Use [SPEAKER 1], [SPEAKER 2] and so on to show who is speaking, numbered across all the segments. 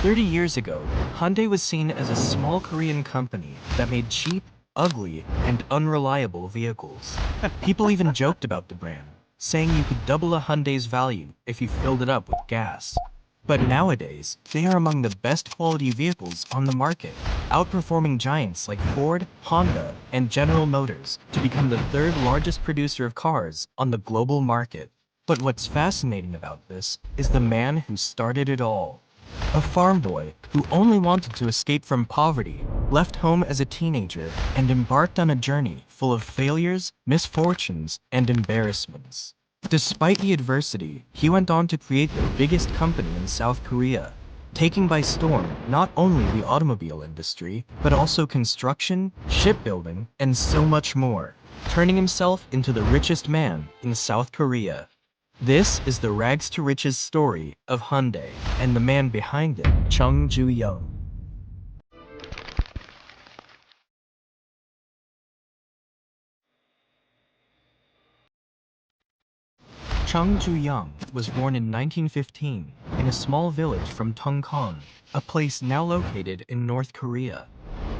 [SPEAKER 1] 30 years ago, Hyundai was seen as a small Korean company that made cheap, ugly, and unreliable vehicles. People even joked about the brand, saying you could double a Hyundai's value if you filled it up with gas. But nowadays, they are among the best quality vehicles on the market, outperforming giants like Ford, Honda, and General Motors to become the third largest producer of cars on the global market. But what's fascinating about this is the man who started it all. A farm boy who only wanted to escape from poverty, left home as a teenager, and embarked on a journey full of failures, misfortunes, and embarrassments. Despite the adversity, he went on to create the biggest company in South Korea, taking by storm not only the automobile industry, but also construction, shipbuilding, and so much more, turning himself into the richest man in South Korea. This is the rags to riches story of Hyundai, and the man behind it, Chung Ju Yung. Chung Ju Yung was born in 1915 in a small village from Tongkon, a place now located in North Korea.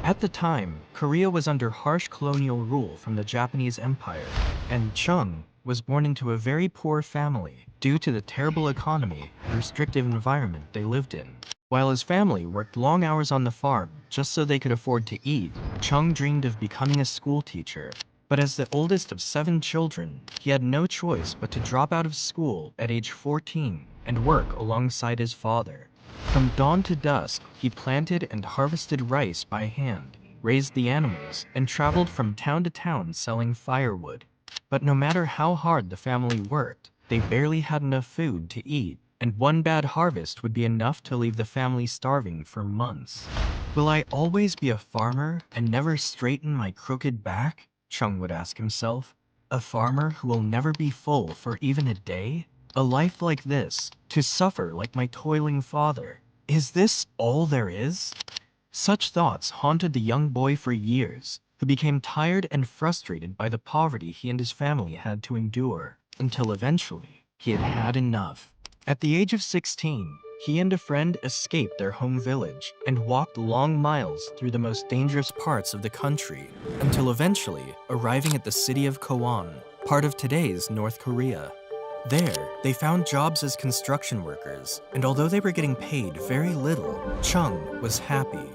[SPEAKER 1] At the time, Korea was under harsh colonial rule from the Japanese Empire, and Chung was born into a very poor family due to the terrible economy and restrictive environment they lived in. While his family worked long hours on the farm just so they could afford to eat, Chung dreamed of becoming a school teacher. But as the oldest of 7 children, he had no choice but to drop out of school at age 14 and work alongside his father. From dawn to dusk, he planted and harvested rice by hand, raised the animals, and traveled from town to town selling firewood. But no matter how hard the family worked, they barely had enough food to eat, and one bad harvest would be enough to leave the family starving for months. Will I always be a farmer and never straighten my crooked back? Chung would ask himself. A farmer who will never be full for even a day? A life like this, to suffer like my toiling father. Is this all there is? Such thoughts haunted the young boy for years, who became tired and frustrated by the poverty he and his family had to endure, until eventually he had had enough. At the age of 16, he and a friend escaped their home village and walked long miles through the most dangerous parts of the country, until eventually arriving at the city of Kwon, part of today's North Korea. There, they found jobs as construction workers, and although they were getting paid very little, Chung was happy.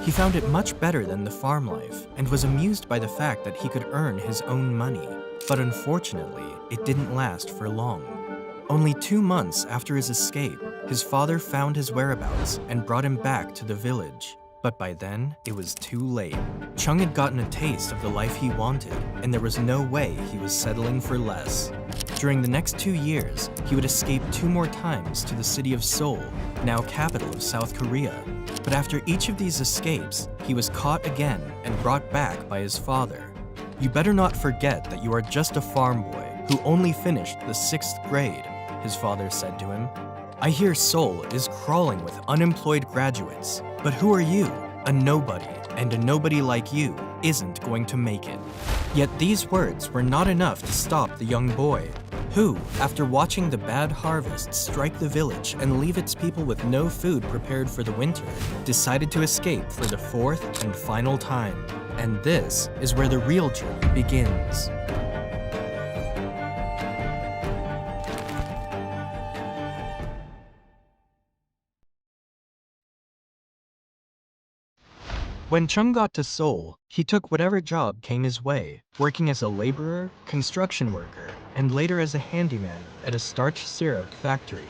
[SPEAKER 1] He found it much better than the farm life, and was amused by the fact that he could earn his own money. But unfortunately, it didn't last for long. Only 2 months after his escape, his father found his whereabouts and brought him back to the village. But by then, it was too late. Chung had gotten a taste of the life he wanted, and there was no way he was settling for less. During the next 2 years, he would escape 2 more times to the city of Seoul, now capital of South Korea. But after each of these escapes, he was caught again and brought back by his father. You better not forget that you are just a farm boy who only finished the 6th grade, his father said to him. I hear Seoul is crawling with unemployed graduates, but who are you? A nobody, and a nobody like you isn't going to make it. Yet these words were not enough to stop the young boy, who, after watching the bad harvest strike the village and leave its people with no food prepared for the winter, decided to escape for the 4th and final time. And this is where the real journey begins. When Chung got to Seoul, he took whatever job came his way, working as a laborer, construction worker, and later as a handyman at a starch syrup factory.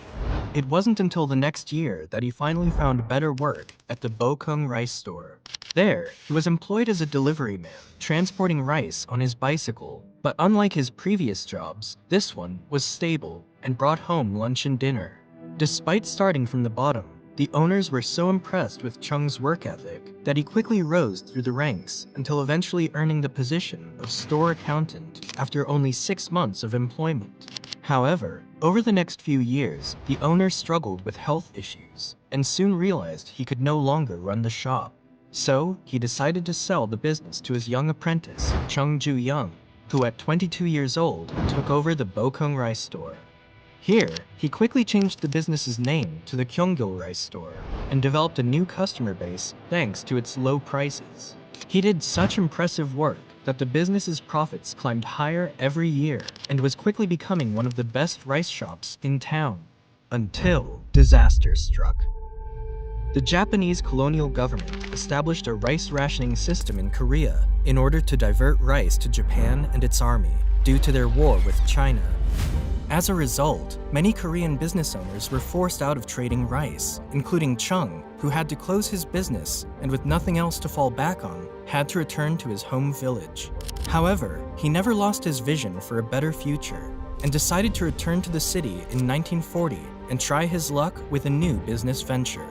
[SPEAKER 1] It wasn't until the next year that he finally found better work at the Bokung rice store. There, he was employed as a delivery man, transporting rice on his bicycle. But unlike his previous jobs, this one was stable and brought home lunch and dinner. Despite starting from the bottom, the owners were so impressed with Chung's work ethic that he quickly rose through the ranks until eventually earning the position of store accountant after only 6 months of employment. However, over the next few years, the owner struggled with health issues and soon realized he could no longer run the shop. So, he decided to sell the business to his young apprentice, Chung Ju Yung, who at 22 years old took over the Bokung rice store. Here, he quickly changed the business's name to the Gyeonggil Rice Store and developed a new customer base thanks to its low prices. He did such impressive work that the business's profits climbed higher every year and was quickly becoming one of the best rice shops in town. Until disaster struck. The Japanese colonial government established a rice rationing system in Korea in order to divert rice to Japan and its army due to their war with China. As a result, many Korean business owners were forced out of trading rice, including Chung, who had to close his business and with nothing else to fall back on, had to return to his home village. However, he never lost his vision for a better future and decided to return to the city in 1940 and try his luck with a new business venture.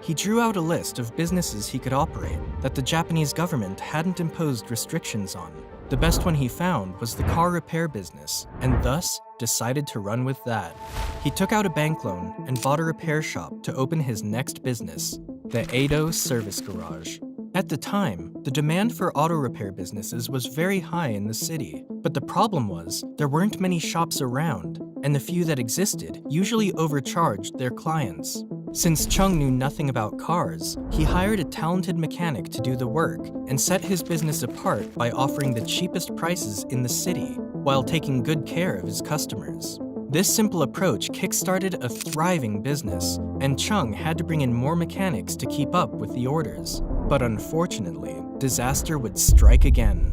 [SPEAKER 1] He drew out a list of businesses he could operate that the Japanese government hadn't imposed restrictions on. The best one he found was the car repair business, and thus decided to run with that. He took out a bank loan and bought a repair shop to open his next business, the Edo Service Garage. At the time, the demand for auto repair businesses was very high in the city, but the problem was there weren't many shops around, and the few that existed usually overcharged their clients. Since Chung knew nothing about cars, he hired a talented mechanic to do the work and set his business apart by offering the cheapest prices in the city while taking good care of his customers. This simple approach kickstarted a thriving business, and Chung had to bring in more mechanics to keep up with the orders. But unfortunately, disaster would strike again.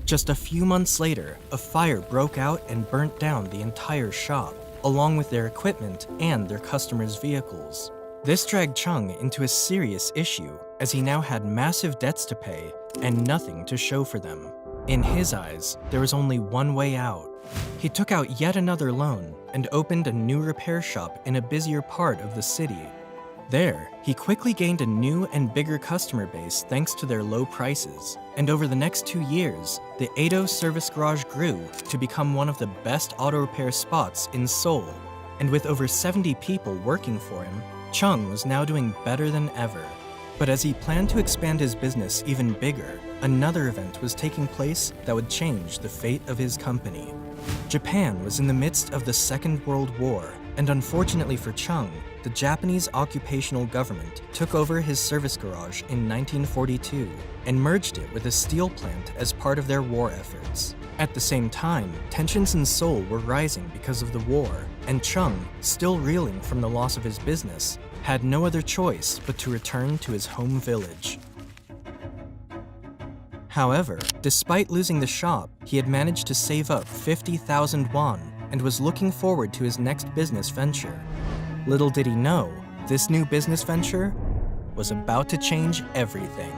[SPEAKER 1] Just a few months later, a fire broke out and burnt down the entire shop, along with their equipment and their customers' vehicles. This dragged Chung into a serious issue, as he now had massive debts to pay and nothing to show for them. In his eyes, there was only one way out. He took out yet another loan and opened a new repair shop in a busier part of the city. There, he quickly gained a new and bigger customer base thanks to their low prices, and over the next 2 years, the Edo Service Garage grew to become one of the best auto repair spots in Seoul. And with over 70 people working for him, Chung was now doing better than ever. But as he planned to expand his business even bigger, another event was taking place that would change the fate of his company. Japan was in the midst of the Second World War, and unfortunately for Chung, the Japanese occupational government took over his service garage in 1942 and merged it with a steel plant as part of their war efforts. At the same time, tensions in Seoul were rising because of the war, and Chung, still reeling from the loss of his business, had no other choice but to return to his home village. However, despite losing the shop, he had managed to save up 50,000 won and was looking forward to his next business venture. Little did he know, this new business venture was about to change everything.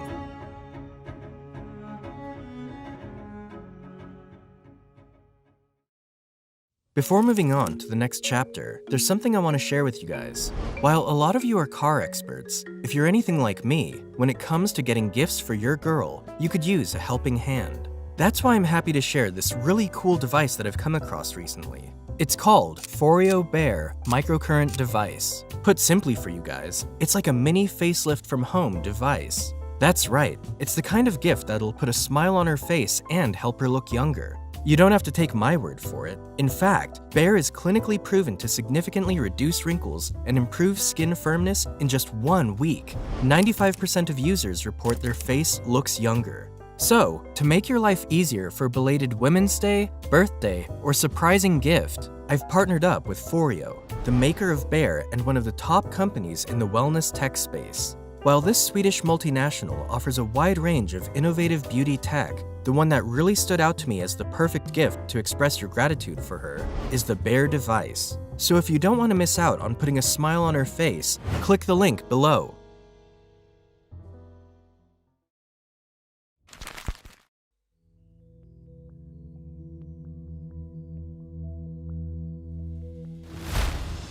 [SPEAKER 1] Before moving on to the next chapter, there's something I want to share with you guys. While a lot of you are car experts, if you're anything like me, when it comes to getting gifts for your girl, you could use a helping hand. That's why I'm happy to share this really cool device that I've come across recently. It's called FOREO BEAR Microcurrent device. Put simply for you guys, it's like a mini facelift from home device. That's right, it's the kind of gift that'll put a smile on her face and help her look younger. You don't have to take my word for it. In fact, BEAR is clinically proven to significantly reduce wrinkles and improve skin firmness in just 1 week. 95% of users report their face looks younger. So, to make your life easier for belated Women's Day, birthday, or surprising gift, I've partnered up with FOREO, the maker of BEAR and one of the top companies in the wellness tech space. While this Swedish multinational offers a wide range of innovative beauty tech, the one that really stood out to me as the perfect gift to express your gratitude for her is the BEAR device. So if you don't want to miss out on putting a smile on her face, click the link below.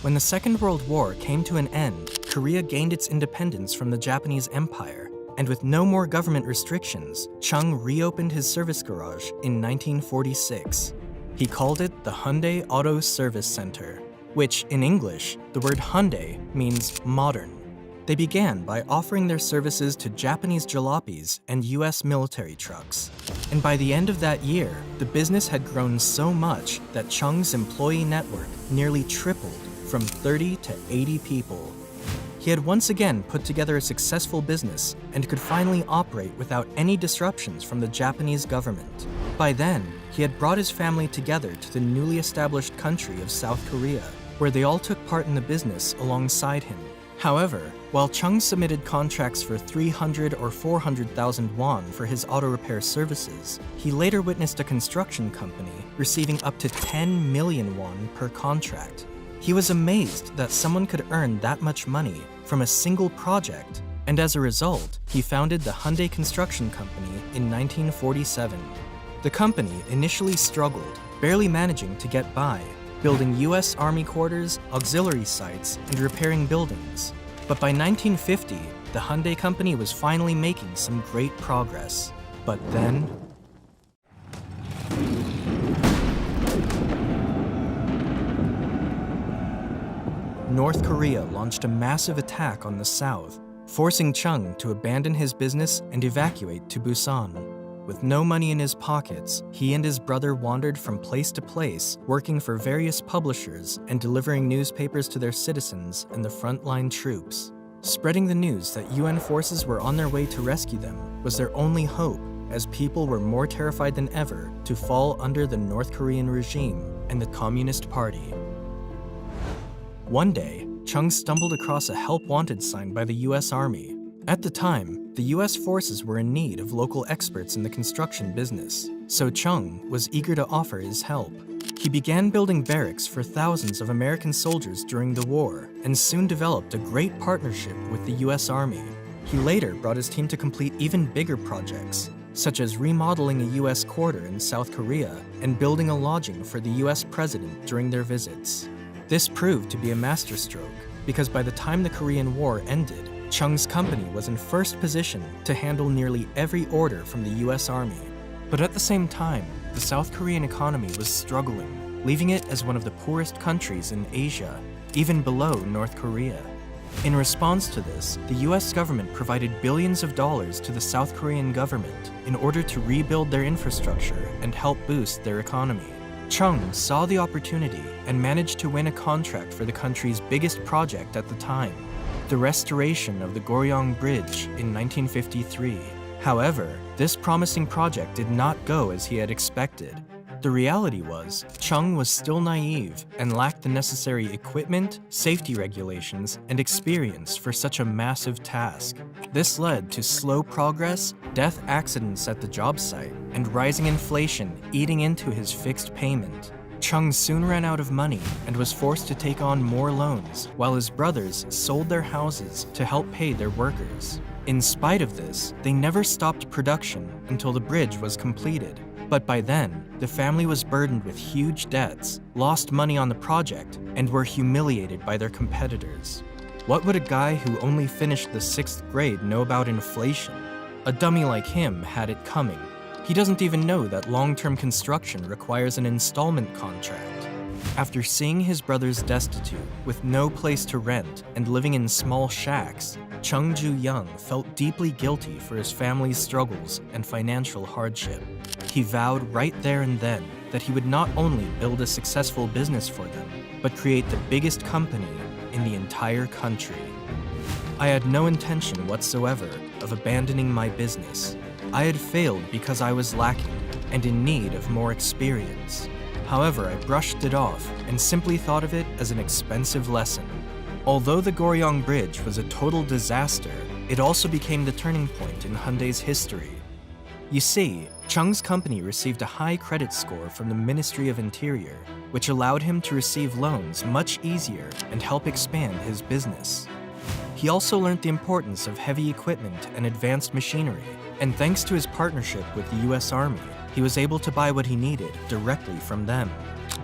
[SPEAKER 1] When the Second World War came to an end, Korea gained its independence from the Japanese Empire, and with no more government restrictions, Chung reopened his service garage in 1946. He called it the Hyundai Auto Service Center, which in English, the word Hyundai means modern. They began by offering their services to Japanese jalopies and US military trucks. And by the end of that year, the business had grown so much that Chung's employee network nearly tripled from 30 to 80 people. He had once again put together a successful business and could finally operate without any disruptions from the Japanese government. By then, he had brought his family together to the newly established country of South Korea, where they all took part in the business alongside him. However, while Chung submitted contracts for 300 or 400,000 won for his auto repair services, he later witnessed a construction company receiving up to 10 million won per contract. He was amazed that someone could earn that much money from a single project, and as a result, he founded the Hyundai Construction Company in 1947. The company initially struggled, barely managing to get by, building US Army quarters, auxiliary sites, and repairing buildings. But by 1950, the Hyundai Company was finally making some great progress. But then, North Korea launched a massive attack on the South, forcing Chung to abandon his business and evacuate to Busan. With no money in his pockets, he and his brother wandered from place to place, working for various publishers and delivering newspapers to their citizens and the frontline troops. Spreading the news that UN forces were on their way to rescue them was their only hope, as people were more terrified than ever to fall under the North Korean regime and the Communist Party. One day, Chung stumbled across a help wanted sign by the US Army. At the time, the US forces were in need of local experts in the construction business, so Chung was eager to offer his help. He began building barracks for thousands of American soldiers during the war and soon developed a great partnership with the US Army. He later brought his team to complete even bigger projects, such as remodeling a US quarter in South Korea and building a lodging for the US president during their visits. This proved to be a masterstroke because by the time the Korean War ended, Chung's company was in first position to handle nearly every order from the US Army. But at the same time, the South Korean economy was struggling, leaving it as one of the poorest countries in Asia, even below North Korea. In response to this, the US government provided billions of dollars to the South Korean government in order to rebuild their infrastructure and help boost their economy. Chung saw the opportunity and managed to win a contract for the country's biggest project at the time, the restoration of the Goryeo Bridge in 1953. However, this promising project did not go as he had expected. The reality was, Chung was still naive and lacked the necessary equipment, safety regulations, and experience for such a massive task. This led to slow progress, death accidents at the job site, and rising inflation eating into his fixed payment. Chung soon ran out of money and was forced to take on more loans, while his brothers sold their houses to help pay their workers. In spite of this, they never stopped production until the bridge was completed. But by then, the family was burdened with huge debts, lost money on the project, and were humiliated by their competitors. What would a guy who only finished the 6th grade know about inflation? A dummy like him had it coming. He doesn't even know that long-term construction requires an installment contract. After seeing his brothers destitute, with no place to rent and living in small shacks, Chung Ju Yung felt deeply guilty for his family's struggles and financial hardship. He vowed right there and then that he would not only build a successful business for them, but create the biggest company in the entire country. I had no intention whatsoever of abandoning my business. I had failed because I was lacking and in need of more experience. However, I brushed it off and simply thought of it as an expensive lesson. Although the Goryeo Bridge was a total disaster, it also became the turning point in Hyundai's history. You see, Chung's company received a high credit score from the Ministry of Interior, which allowed him to receive loans much easier and help expand his business. He also learned the importance of heavy equipment and advanced machinery, and thanks to his partnership with the US Army, he was able to buy what he needed directly from them.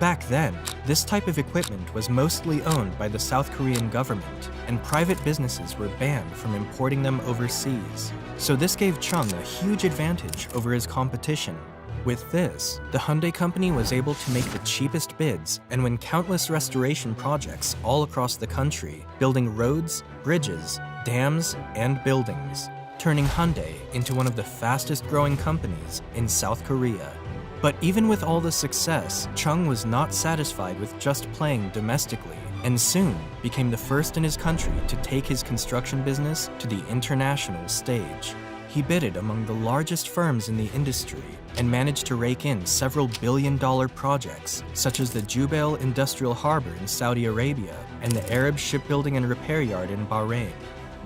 [SPEAKER 1] Back then, this type of equipment was mostly owned by the South Korean government, and private businesses were banned from importing them overseas. So this gave Chung a huge advantage over his competition. With this, the Hyundai company was able to make the cheapest bids and win countless restoration projects all across the country, building roads, bridges, dams, and buildings, turning Hyundai into one of the fastest-growing companies in South Korea. But even with all the success, Chung was not satisfied with just playing domestically, and soon became the first in his country to take his construction business to the international stage. He bidded among the largest firms in the industry and managed to rake in several billion-dollar projects, such as the Jubail Industrial Harbor in Saudi Arabia and the Arab Shipbuilding and Repair Yard in Bahrain.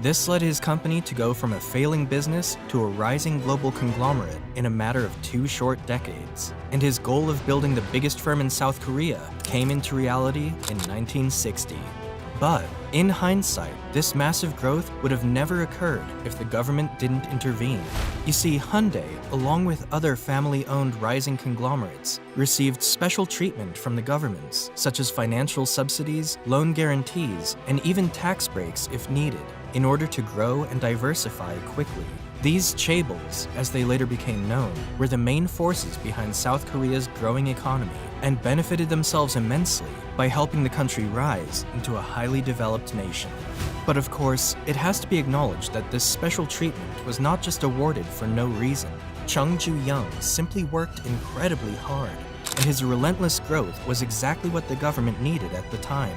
[SPEAKER 1] This led his company to go from a failing business to a rising global conglomerate in a matter of 2 short decades, and his goal of building the biggest firm in South Korea came into reality in 1960. But in hindsight, this massive growth would have never occurred if the government didn't intervene. You see, Hyundai, along with other family-owned rising conglomerates, received special treatment from the governments, such as financial subsidies, loan guarantees, and even tax breaks if needed, in order to grow and diversify quickly. These chaebols, as they later became known, were the main forces behind South Korea's growing economy and benefited themselves immensely by helping the country rise into a highly developed nation. But of course, it has to be acknowledged that this special treatment was not just awarded for no reason. Chung Ju Yung simply worked incredibly hard, and his relentless growth was exactly what the government needed at the time.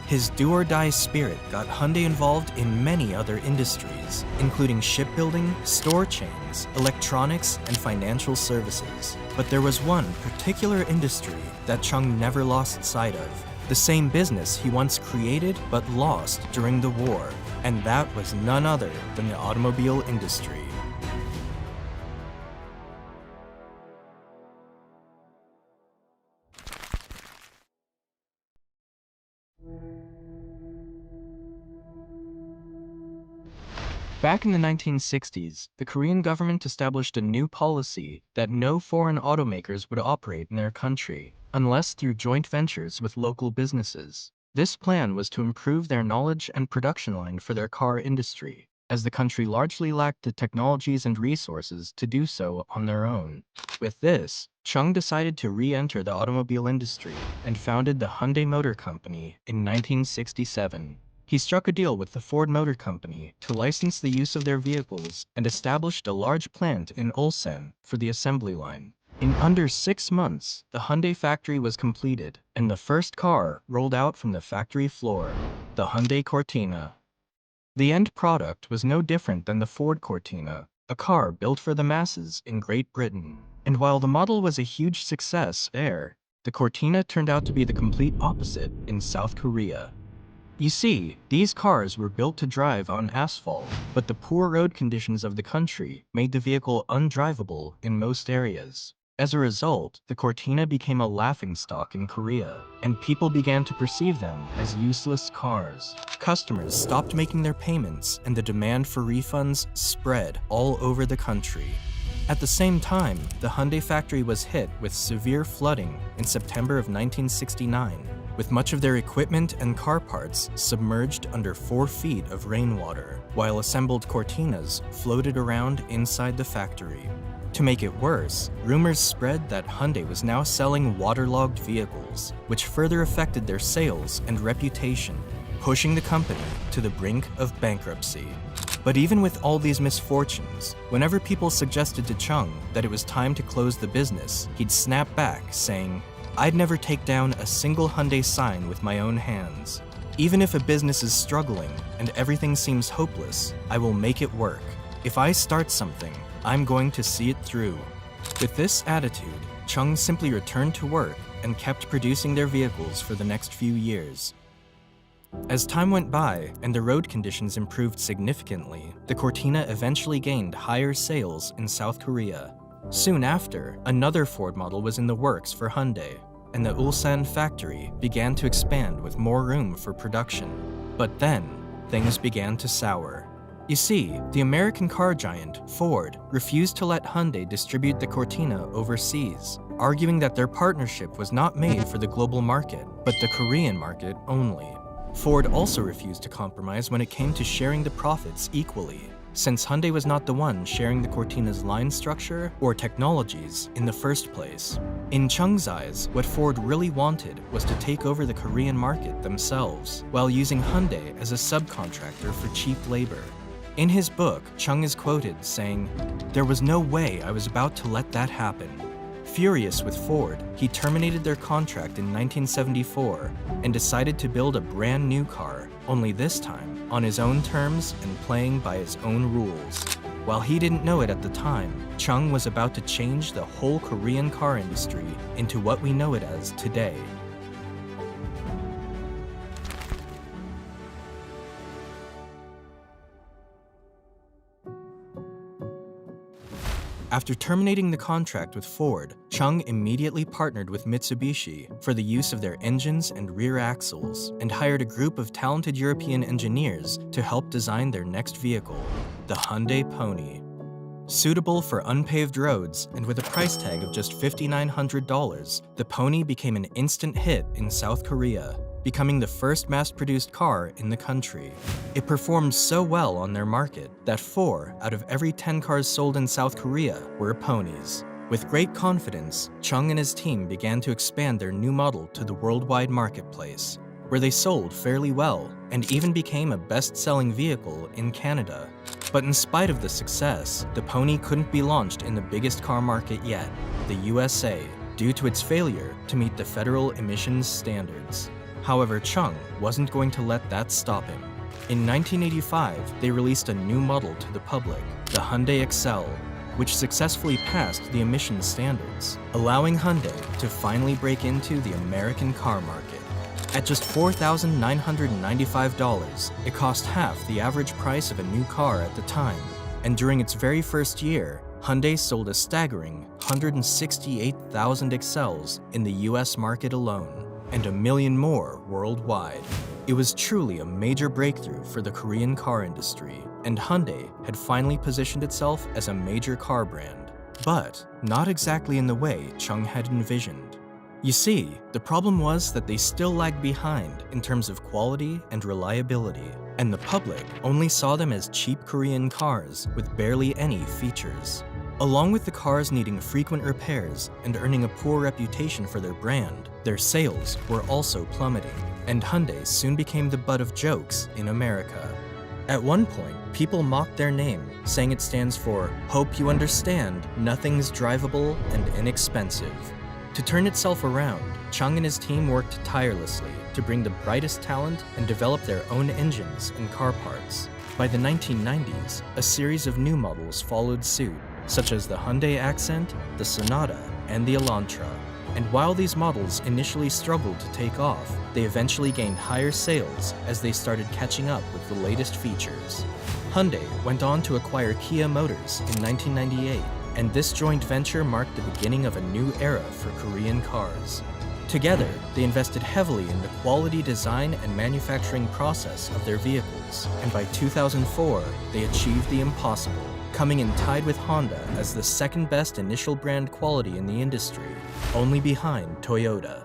[SPEAKER 1] His do-or-die spirit got Hyundai involved in many other industries, including shipbuilding, store chains, electronics, and financial services. But there was one particular industry that Chung never lost sight of, the same business he once created but lost during the war, and that was none other than the automobile industry. Back in the 1960s, the Korean government established a new policy that no foreign automakers would operate in their country, unless through joint ventures with local businesses. This plan was to improve their knowledge and production line for their car industry, as the country largely lacked the technologies and resources to do so on their own. With this, Chung decided to re-enter the automobile industry and founded the Hyundai Motor Company in 1967. He struck a deal with the Ford Motor Company to license the use of their vehicles and established a large plant in Ulsan for the assembly line. In under 6 months, the Hyundai factory was completed, and the first car rolled out from the factory floor, the Hyundai Cortina. The end product was no different than the Ford Cortina, a car built for the masses in Great Britain. And while the model was a huge success there, the Cortina turned out to be the complete opposite in South Korea. You see, these cars were built to drive on asphalt, but the poor road conditions of the country made the vehicle undrivable in most areas. As a result, the Cortina became a laughingstock in Korea, and people began to perceive them as useless cars. Customers stopped making their payments, and the demand for refunds spread all over the country. At the same time, the Hyundai factory was hit with severe flooding in September of 1969, with much of their equipment and car parts submerged under 4 feet of rainwater, while assembled Cortinas floated around inside the factory. To make it worse, rumors spread that Hyundai was now selling waterlogged vehicles, which further affected their sales and reputation, pushing the company to the brink of bankruptcy. But even with all these misfortunes, whenever people suggested to Chung that it was time to close the business, he'd snap back, saying, "I'd never take down a single Hyundai sign with my own hands. Even if a business is struggling and everything seems hopeless, I will make it work. If I start something, I'm going to see it through." With this attitude, Chung simply returned to work and kept producing their vehicles for the next few years. As time went by and the road conditions improved significantly, the Cortina eventually gained higher sales in South Korea. Soon after, another Ford model was in the works for Hyundai, and the Ulsan factory began to expand with more room for production. But then, things began to sour. You see, the American car giant, Ford, refused to let Hyundai distribute the Cortina overseas, arguing that their partnership was not made for the global market, but the Korean market only. Ford also refused to compromise when it came to sharing the profits equally. since Hyundai was not the one sharing the Cortina's line structure or technologies in the first place. In Chung's eyes, what Ford really wanted was to take over the Korean market themselves, while using Hyundai as a subcontractor for cheap labor. In his book, Chung is quoted saying, "There was no way I was about to let that happen." Furious with Ford, he terminated their contract in 1974 and decided to build a brand new car, only this time on his own terms and playing by his own rules. While he didn't know it at the time, Chung was about to change the whole Korean car industry into what we know it as today. After terminating the contract with Ford, Chung immediately partnered with Mitsubishi for the use of their engines and rear axles, and hired a group of talented European engineers to help design their next vehicle, the Hyundai Pony. Suitable for unpaved roads and with a price tag of just $5,900, the Pony became an instant hit in South Korea, becoming the first mass-produced car in the country. It performed so well on their market that 4 out of every 10 cars sold in South Korea were ponies. With great confidence, Chung and his team began to expand their new model to the worldwide marketplace, where they sold fairly well and even became a best-selling vehicle in Canada. But in spite of the success, the Pony couldn't be launched in the biggest car market yet, the USA, due to its failure to meet the federal emissions standards. However, Chung wasn't going to let that stop him. In 1985, they released a new model to the public, the Hyundai Excel, which successfully passed the emissions standards, allowing Hyundai to finally break into the American car market. At just $4,995, it cost half the average price of a new car at the time, and during its very first year, Hyundai sold a staggering 168,000 Excels in the US market alone, and 1 million more worldwide. It was truly a major breakthrough for the Korean car industry, and Hyundai had finally positioned itself as a major car brand, but not exactly in the way Chung had envisioned. You see, the problem was that they still lagged behind in terms of quality and reliability, and the public only saw them as cheap Korean cars with barely any features. Along with the cars needing frequent repairs and earning a poor reputation for their brand, their sales were also plummeting, and Hyundai soon became the butt of jokes in America. At one point, people mocked their name, saying it stands for "Hope you understand, nothing's drivable and inexpensive." To turn itself around, Chung and his team worked tirelessly to bring the brightest talent and develop their own engines and car parts. By the 1990s, a series of new models followed suit, such as the Hyundai Accent, the Sonata, and the Elantra. And while these models initially struggled to take off, they eventually gained higher sales as they started catching up with the latest features. Hyundai went on to acquire Kia Motors in 1998, and this joint venture marked the beginning of a new era for Korean cars. Together, they invested heavily in the quality design and manufacturing process of their vehicles, and by 2004, they achieved the impossible, coming in tied with Honda as the second best initial brand quality in the industry, only behind Toyota.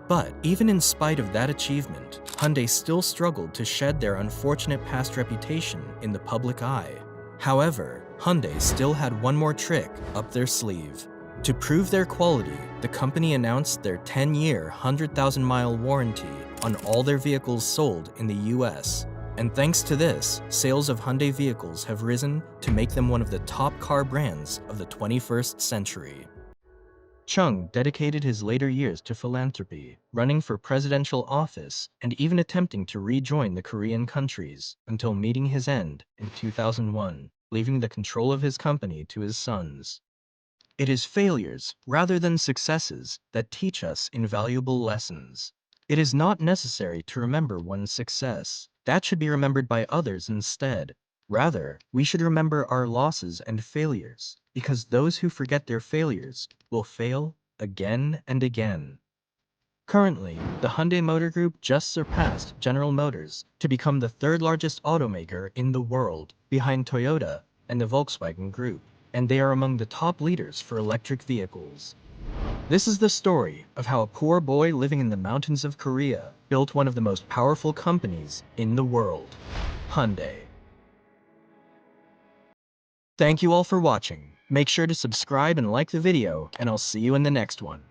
[SPEAKER 1] But even in spite of that achievement, Hyundai still struggled to shed their unfortunate past reputation in the public eye. However, Hyundai still had one more trick up their sleeve. To prove their quality, the company announced their 10-year, 100,000-mile warranty on all their vehicles sold in the US. And thanks to this, sales of Hyundai vehicles have risen to make them one of the top car brands of the 21st century. Chung dedicated his later years to philanthropy, running for presidential office and even attempting to rejoin the Korean countries until meeting his end in 2001, leaving the control of his company to his sons. It is failures, rather than successes, that teach us invaluable lessons. It is not necessary to remember one's success. That should be remembered by others instead. Rather, we should remember our losses and failures, because those who forget their failures will fail again and again. Currently, the Hyundai Motor Group just surpassed General Motors to become the third largest automaker in the world, behind Toyota and the Volkswagen Group, and they are among the top leaders for electric vehicles. This is the story of how a poor boy living in the mountains of Korea built one of the most powerful companies in the world, Hyundai. Thank you all for watching. Make sure to subscribe and like the video, and I'll see you in the next one.